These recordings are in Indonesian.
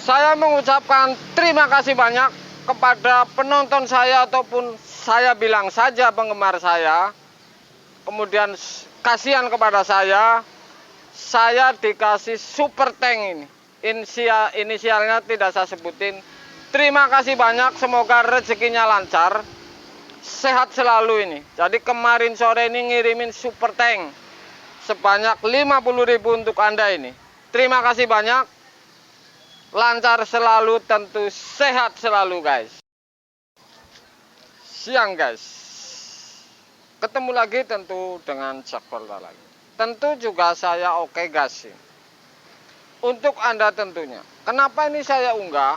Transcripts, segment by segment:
Saya mengucapkan terima kasih banyak kepada penonton saya ataupun saya bilang saja penggemar saya. Kemudian kasihan kepada saya dikasih super tank ini. Inisialnya tidak saya sebutin. Terima kasih banyak, semoga rezekinya lancar. Sehat selalu ini. Jadi kemarin sore ini ngirimin super tank sebanyak 50.000 untuk Anda ini. Terima kasih banyak. Lancar selalu, tentu sehat selalu guys. Siang guys. Ketemu lagi tentu dengan Jack Volta lagi. Tentu juga saya oke gas sih. Untuk Anda tentunya. Kenapa ini saya unggah?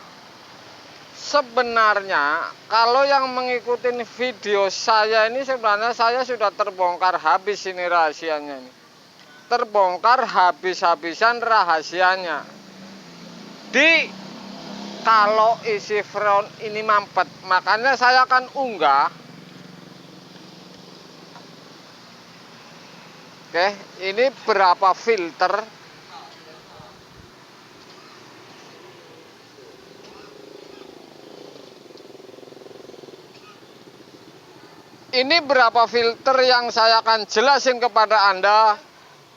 Sebenarnya kalau yang mengikuti video saya ini sebenarnya saya sudah terbongkar habis ini rahasianya ini. Terbongkar habis-habisan rahasianya. Kalau isi freon ini mampet, makanya saya akan unggah. Oke, ini berapa filter? Ini berapa filter yang saya akan jelasin kepada Anda.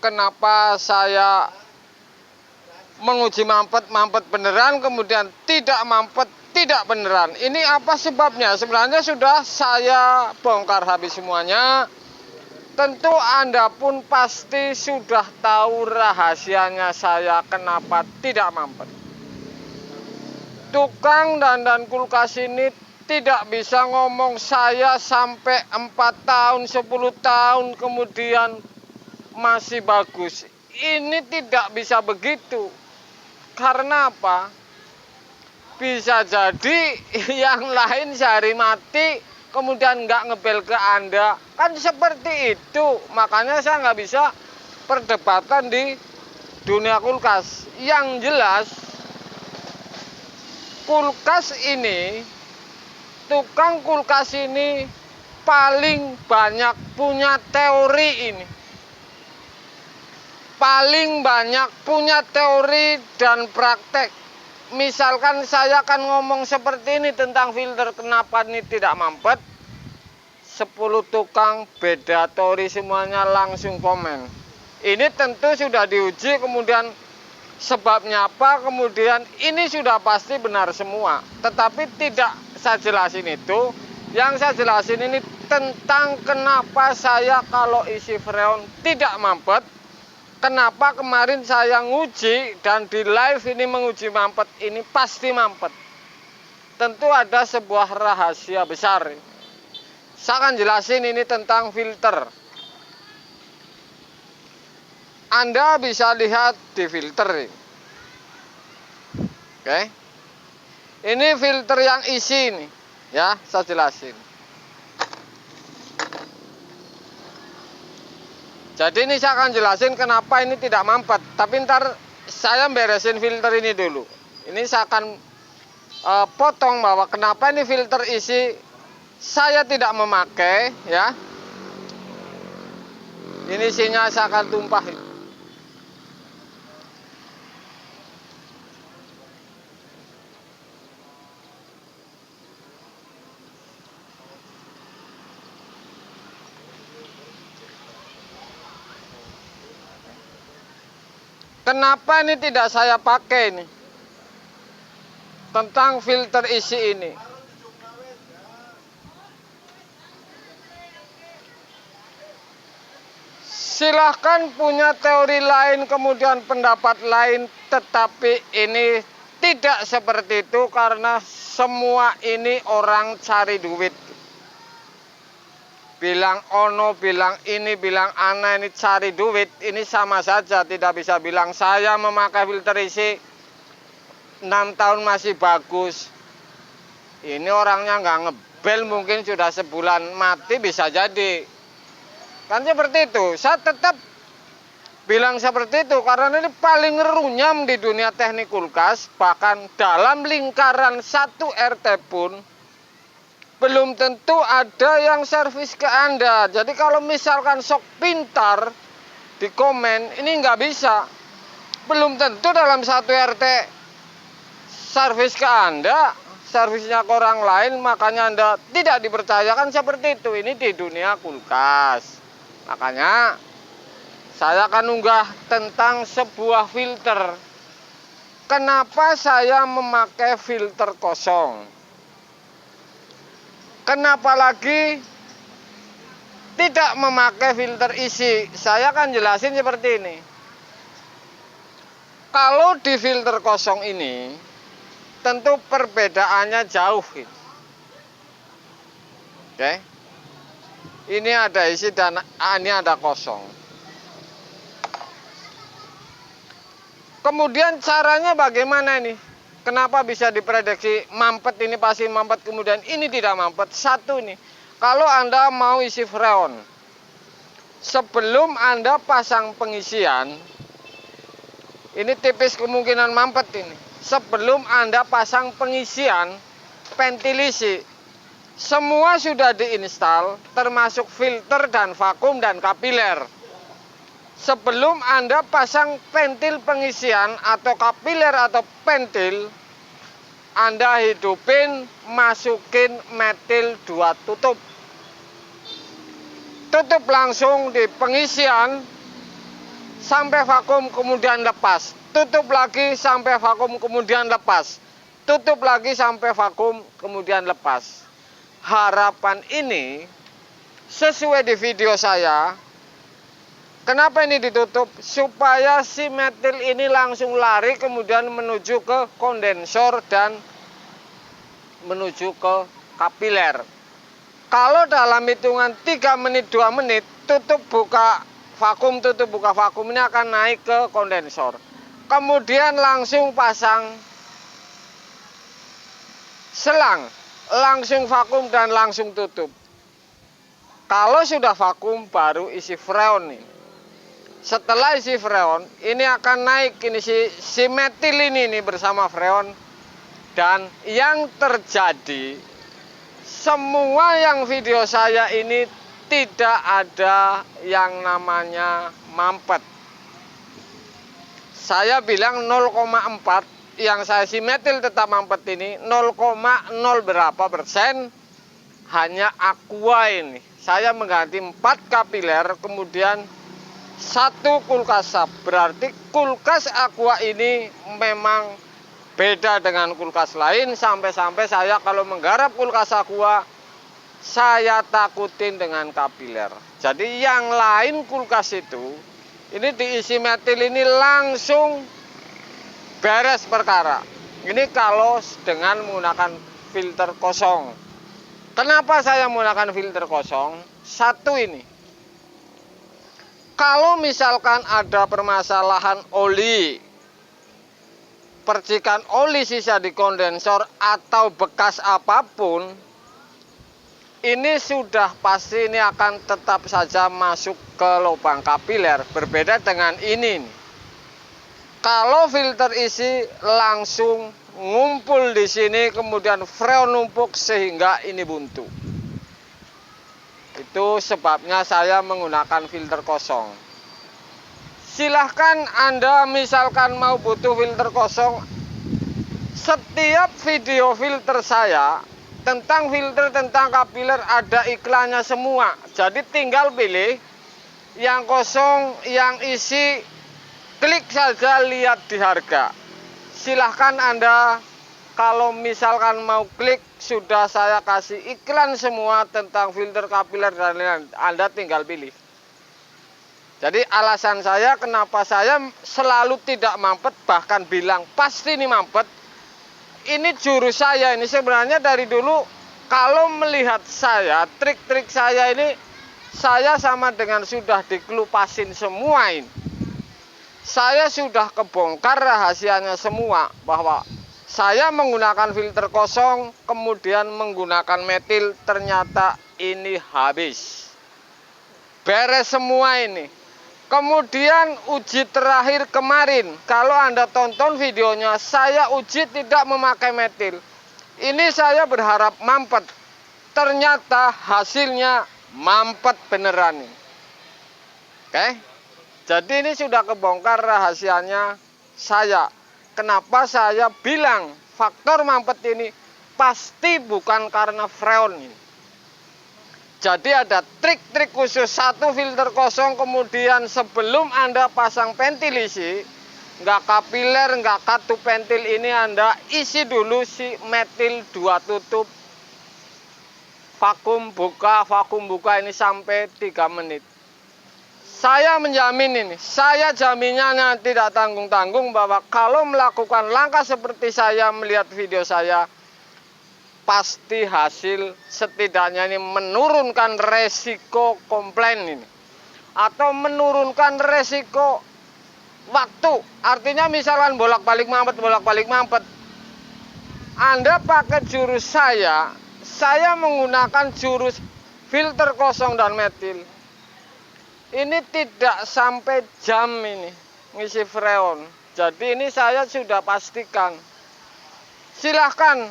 Kenapa saya menguji mampet beneran, kemudian tidak mampet, tidak beneran. Ini apa sebabnya? Sebenarnya sudah saya bongkar habis semuanya. Tentu Anda pun pasti sudah tahu rahasianya saya kenapa tidak mampet. Tukang dandan kulkas ini tidak bisa ngomong saya sampai 4 tahun, 10 tahun kemudian masih bagus. Ini tidak bisa begitu. Karena apa? Bisa jadi yang lain sehari mati kemudian nggak ngebel ke Anda. Kan seperti itu. Makanya saya nggak bisa perdebatkan di dunia kulkas. Yang jelas kulkas ini, tukang kulkas ini paling banyak punya teori ini. Paling banyak punya teori dan praktek. Misalkan saya akan ngomong seperti ini tentang filter kenapa ini tidak mampet. 10 tukang beda teori semuanya langsung komen. Ini tentu sudah diuji, kemudian sebabnya apa, kemudian ini sudah pasti benar semua. Tetapi tidak saya jelasin itu. Yang saya jelasin ini tentang kenapa saya kalau isi freon tidak mampet. Kenapa kemarin saya nguji dan di live ini menguji mampet, ini pasti mampet. Tentu ada sebuah rahasia besar. Saya akan jelasin ini tentang filter. Anda bisa lihat di filter. Oke. Ini filter yang isi ini. Ya, saya jelasin. Jadi ini saya akan jelasin kenapa ini tidak mampet. Tapi ntar saya beresin filter ini dulu. Ini saya akan potong bahwa kenapa ini filter isi saya tidak memakai, ya. Ini isinya saya akan tumpahin. Kenapa ini tidak saya pakai ini? Tentang filter isi ini. Silahkan punya teori lain, kemudian pendapat lain, tetapi ini tidak seperti itu karena semua ini orang cari duit. Bilang ono, bilang ini, bilang ana, ini cari duit, ini sama saja. Tidak bisa bilang saya memakai filter isi 6 tahun masih bagus. Ini orangnya nggak ngebel, mungkin sudah sebulan mati, bisa jadi. Kan seperti itu. Saya tetap bilang seperti itu karena ini paling runyam di dunia teknik kulkas. Bahkan dalam lingkaran 1 RT pun belum tentu ada yang servis ke Anda. Jadi kalau misalkan sok pintar di komen, ini nggak bisa. Belum tentu dalam 1 RT servis ke Anda, servisnya ke orang lain, makanya Anda tidak dipercayakan seperti itu. Ini di dunia kulkas. Makanya saya akan unggah tentang sebuah filter. Kenapa saya memakai filter kosong? Kenapa lagi tidak memakai filter isi? Saya akan jelasin seperti ini. Kalau di filter kosong ini, tentu perbedaannya jauh. Oke. Ini ada isi dan ini ada kosong. Kemudian caranya bagaimana ini? Kenapa bisa diprediksi mampet ini pasti mampet, kemudian ini tidak mampet? Satu nih, kalau Anda mau isi freon, sebelum Anda pasang pengisian, ini tipis kemungkinan mampet ini. Sebelum Anda pasang pengisian, ventilasi, semua sudah diinstal, termasuk filter dan vakum dan kapiler. Sebelum Anda pasang ventil pengisian atau kapiler atau ventil, Anda hidupin, masukin metil 2 tutup. Tutup langsung di pengisian sampai vakum kemudian lepas. Tutup lagi sampai vakum kemudian lepas. Tutup lagi sampai vakum kemudian lepas. Harapan ini sesuai di video saya. Kenapa ini ditutup? Supaya si metil ini langsung lari kemudian menuju ke kondensor dan menuju ke kapiler. Kalau dalam hitungan 3 menit 2 menit tutup buka vakum, tutup buka vakum, ini akan naik ke kondensor. Kemudian langsung pasang selang, langsung vakum dan langsung tutup. Kalau sudah vakum baru isi freon ini. Setelah isi freon, ini akan naik ini si metil ini bersama freon. Dan yang terjadi, semua yang video saya ini tidak ada yang namanya mampet. Saya bilang 0,4, yang saya si metil tetap mampet ini 0,0 berapa persen, hanya aqua ini. Saya mengganti 4 kapiler, kemudian 1 kulkas sap. Berarti kulkas aqua ini memang beda dengan kulkas lain. Sampai-sampai saya kalau menggarap kulkas aqua, saya takutin dengan kapiler. Jadi yang lain kulkas itu, ini diisi metil ini langsung beres perkara. Ini kalau dengan menggunakan filter kosong. Kenapa saya menggunakan filter kosong? Satu ini, kalau misalkan ada permasalahan oli, percikan oli sisa di kondensor atau bekas apapun, ini sudah pasti ini akan tetap saja masuk ke lubang kapiler. Berbeda dengan ini. Kalau filter isi langsung ngumpul di sini, kemudian freon numpuk sehingga ini buntu. Itu sebabnya saya menggunakan filter kosong. Silahkan Anda misalkan mau butuh filter kosong. Setiap video filter saya tentang filter, tentang kapiler ada iklannya semua. Jadi tinggal pilih yang kosong, yang isi, klik saja lihat di harga. Silahkan Anda kalau misalkan mau klik, sudah saya kasih iklan semua tentang filter kapiler dan lain-lain. Anda tinggal pilih. Jadi alasan saya kenapa saya selalu tidak mampet, bahkan bilang pasti ini mampet. Ini jurus saya ini sebenarnya dari dulu. Kalau melihat saya, trik-trik saya ini, saya sama dengan sudah dikelupasin semua ini. Saya sudah kebongkar rahasianya semua, bahwa saya menggunakan filter kosong, kemudian menggunakan metil, ternyata ini habis. Beres semua ini. Kemudian uji terakhir kemarin, kalau Anda tonton videonya, saya uji tidak memakai metil. Ini saya berharap mampet. Ternyata hasilnya mampet beneran ini. Oke? Jadi ini sudah kebongkar rahasianya saya. Kenapa saya bilang faktor mampet ini pasti bukan karena freon ini. Jadi ada trik-trik khusus. Satu, filter kosong, kemudian sebelum Anda pasang ventilasi, nggak kapiler, nggak katup ventil ini, Anda isi dulu si metil 2 tutup. Vakum buka ini sampai 3 menit. Saya menjamin ini, saya jaminnya tidak tanggung-tanggung bahwa kalau melakukan langkah seperti saya melihat video saya, pasti hasil setidaknya ini menurunkan resiko komplain ini. Atau menurunkan resiko waktu. Artinya misalkan bolak-balik mampet. Anda pakai jurus saya menggunakan jurus filter kosong dan metil. Ini tidak sampai jam ini ngisi freon. Jadi ini saya sudah pastikan. Silahkan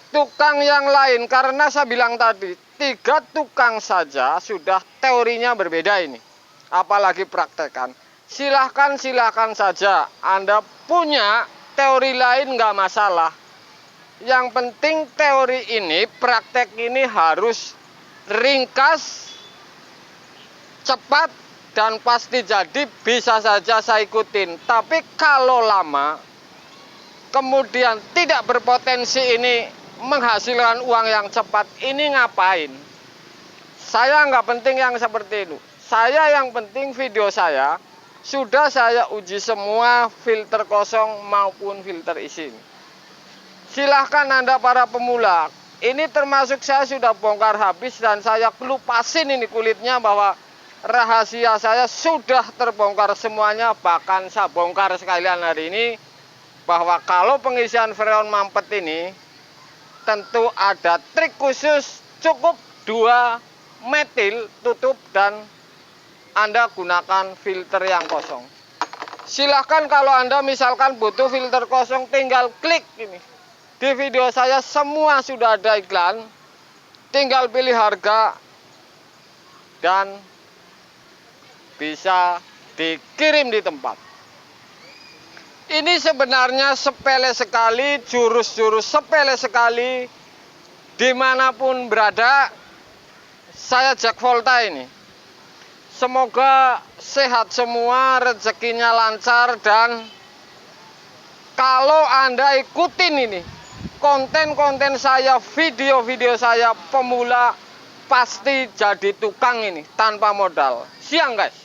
tukang yang lain, karena saya bilang tadi 3 tukang saja sudah teorinya berbeda ini, apalagi praktekan. Silahkan saja, Anda punya teori lain nggak masalah. Yang penting teori ini, praktek ini harus ringkas, cepat, dan pasti jadi. Bisa saja saya ikutin. Tapi kalau lama kemudian tidak berpotensi ini menghasilkan uang yang cepat, ini ngapain? Saya nggak penting yang seperti itu. Saya yang penting video saya sudah saya uji semua, filter kosong maupun filter isi. Silahkan Anda para pemula, ini termasuk saya sudah bongkar habis dan saya kelupasin ini kulitnya bahwa rahasia saya sudah terbongkar semuanya. Bahkan saya bongkar sekalian hari ini bahwa kalau pengisian freon mampet ini tentu ada trik khusus. Cukup 2 metil tutup dan Anda gunakan filter yang kosong. Silahkan kalau Anda misalkan butuh filter kosong, tinggal klik ini. Di video saya semua sudah ada iklan, tinggal pilih harga dan bisa dikirim di tempat. Ini sebenarnya sepele sekali, jurus-jurus sepele sekali. Dimanapun berada, saya Jack Volta ini. Semoga sehat semua, rezekinya lancar, dan kalau Anda ikutin ini, konten-konten saya, video-video saya, pemula pasti jadi tukang ini tanpa modal. Siang guys.